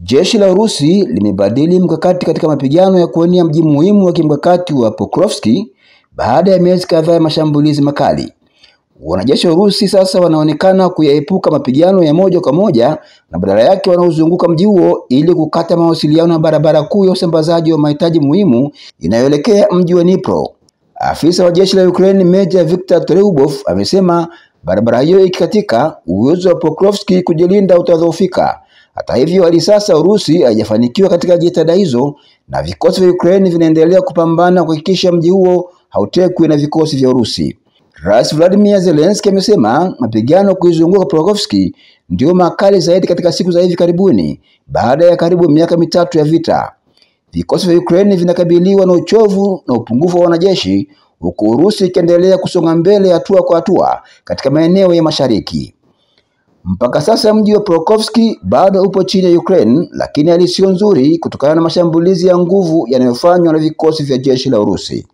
Jeshi la Urusi limebadili mkakati katika mapigano ya kuwania mji muhimu wa kimkakati wa Pokrovsk baada ya miezi kadhaa ya mashambulizi makali. Wanajeshi wa Urusi sasa wanaonekana kuyaepuka mapigano ya moja kwa moja na badala yake wanaozunguka mji huo ili kukata mawasiliano na barabara kuu ya usambazaji wa mahitaji muhimu inayoelekea mji wa Dnipro. Afisa wa jeshi la Ukraine Meja Viktor Tereubov amesema barabara hiyo ikikatika, uwezo wa Pokrovsk kujilinda utadhoofika. Hata hivyo, hadi sasa Urusi haijafanikiwa katika jitihada hizo na vikosi vya Ukraine vinaendelea kupambana kuhakikisha mji huo hautekwi na vikosi vya Urusi. Rais Vladimir Zelensky amesema mapigano kuizunguka Pokrovsk ndio makali zaidi katika siku za hivi karibuni baada ya karibu miaka mitatu ya vita. Vikosi vya Ukraine vinakabiliwa na uchovu na upungufu wa wanajeshi, huku Urusi ikiendelea kusonga mbele hatua kwa hatua katika maeneo ya mashariki. Mpaka sasa mji wa Pokrovsk bado upo chini ya Ukraine, lakini hali sio nzuri kutokana na mashambulizi ya nguvu yanayofanywa na vikosi vya jeshi la Urusi.